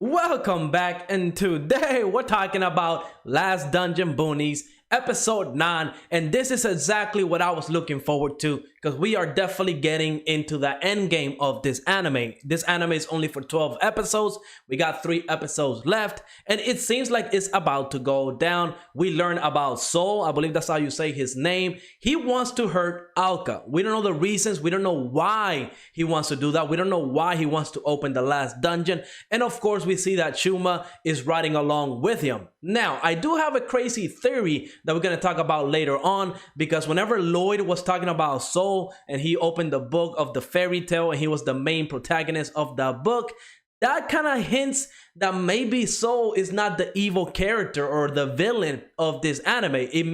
Welcome back, and today we're talking about Last Dungeon Boonies episode 9, and this is exactly what I was looking forward to because we are definitely getting into the end game of this anime. This anime is only for 12 episodes. We got 3 episodes left, and it seems like it's about to go down. We learn about Soul, I believe that's how you say his name. He wants to hurt Alka. We don't know the reasons. We don't know why he wants to do that. We don't know why he wants to open the last dungeon. And of course, we see that Shuma is riding along with him. Now, I do have a crazy theory that we're going to talk about later on, because whenever Lloyd was talking about Soul and he opened the book of the fairy tale and he was the main protagonist of the book, that kind of hints that maybe Soul is not the evil character or the villain of this anime. It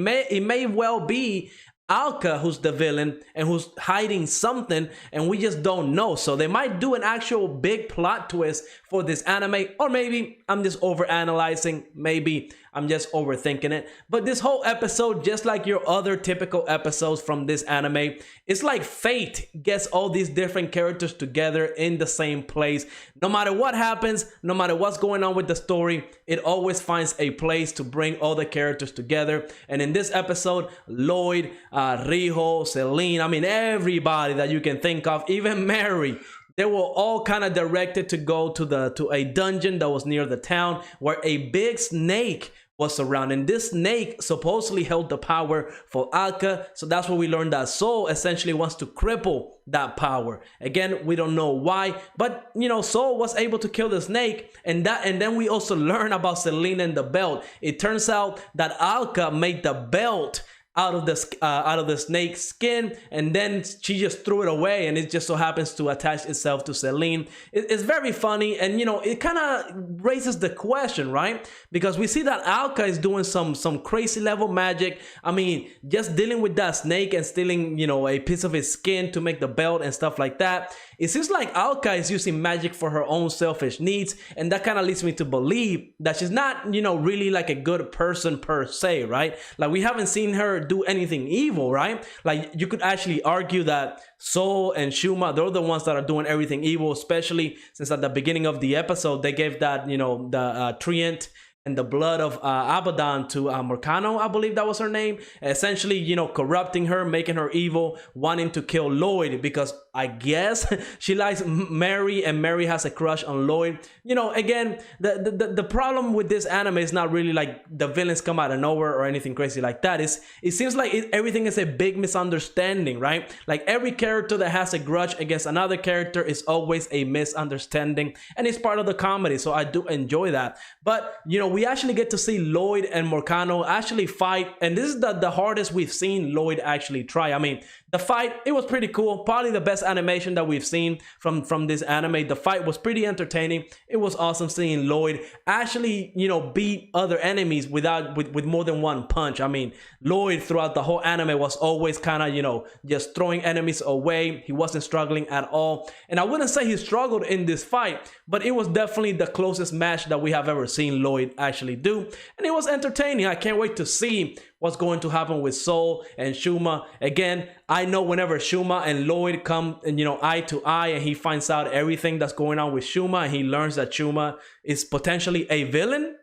may well be Alka who's the villain and who's hiding something, and we just don't know. So they might do an actual big plot twist for this anime, or maybe I'm just overanalyzing, maybe I'm just overthinking it. But this whole episode, just like your other typical episodes from this anime, it's like fate gets all these different characters together in the same place. No matter what happens, no matter what's going on with the story, it always finds a place to bring all the characters together. And in this episode, Lloyd, Riho, Celine, I mean everybody that you can think of, even Mary, they were all kind of directed to go to a dungeon that was near the town where a big snake was around, and this snake supposedly held the power for Alka. So that's where we learned that Soul essentially wants to cripple that power. Again, we don't know why, but you know, Soul was able to kill the snake, and then we also learn about Celine and the belt. It turns out that Alka made the belt out of the snake's skin, and then she just threw it away, and it just so happens to attach itself to Celine. It's very funny, and you know, it kind of raises the question, right? Because we see that Alka is doing some crazy level magic. I mean, just dealing with that snake and stealing, you know, a piece of his skin to make the belt and stuff like that. It seems like Alka is using magic for her own selfish needs, and that kind of leads me to believe that she's not, you know, really like a good person per se, right? Like, we haven't seen her do anything evil, right? Like, you could actually argue that Soul and Shuma, they're the ones that are doing everything evil, especially since at the beginning of the episode they gave that, you know, the Trient and the blood of Abaddon to Morcano, I believe that was her name, essentially, you know, corrupting her, making her evil, wanting to kill Lloyd because I guess she likes Mary and Mary has a crush on Lloyd. You know, again, the problem with this anime is not really like the villains come out of nowhere or anything crazy like that. It seems like everything is a big misunderstanding, right? Like, every character that has a grudge against another character is always a misunderstanding, and it's part of the comedy, so I do enjoy that. But you know, we actually get to see Lloyd and Morcano actually fight, and this is the hardest we've seen Lloyd actually try. I mean, the fight, it was pretty cool, probably the best animation that we've seen from this anime. The fight was pretty entertaining. It was awesome seeing Lloyd actually, you know, beat other enemies with more than one punch. I mean, Lloyd throughout the whole anime was always kind of, you know, just throwing enemies away. He wasn't struggling at all, and I wouldn't say he struggled in this fight, but it was definitely the closest match that we have ever seen Lloyd actually do, and it was entertaining. I can't wait to see what's going to happen with Soul and Shuma. Again, I know whenever Shuma and Lloyd come, and you know, eye to eye, and he finds out everything that's going on with Shuma, and he learns that Shuma is potentially a villain,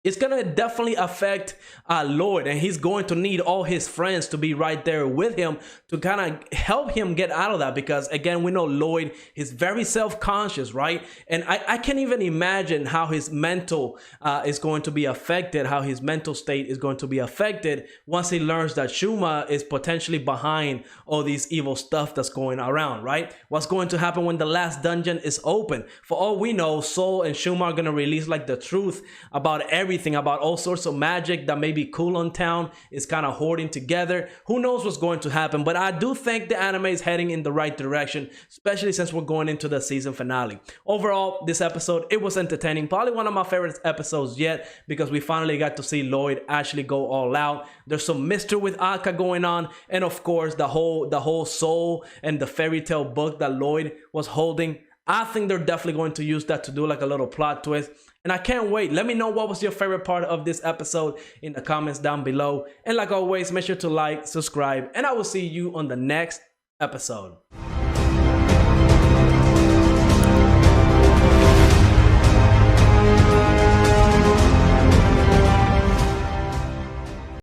it's gonna definitely affect Lloyd, and he's going to need all his friends to be right there with him to kind of help him get out of that, because again, we know Lloyd is very self-conscious, right? And I can't even imagine how his mental is going to be affected, how his mental state is going to be affected once he learns that Shuma is potentially behind all these evil stuff that's going around, right? What's going to happen when the last dungeon is open? For all we know, Soul and Shuma are gonna release like the truth about everything, about all sorts of magic that maybe Kulon Town is kind of hoarding together. Who knows what's going to happen, but I do think the anime is heading in the right direction, especially since we're going into the season finale. Overall, this episode, it was entertaining, probably one of my favorite episodes yet, because we finally got to see Lloyd actually go all out. There's some mystery with Alka going on, and of course the whole Soul and the fairy tale book that Lloyd was holding. I think they're definitely going to use that to do like a little plot twist, and I can't wait. Let me know what was your favorite part of this episode in the comments down below, and like always, make sure to like, subscribe, and I will see you on the next episode.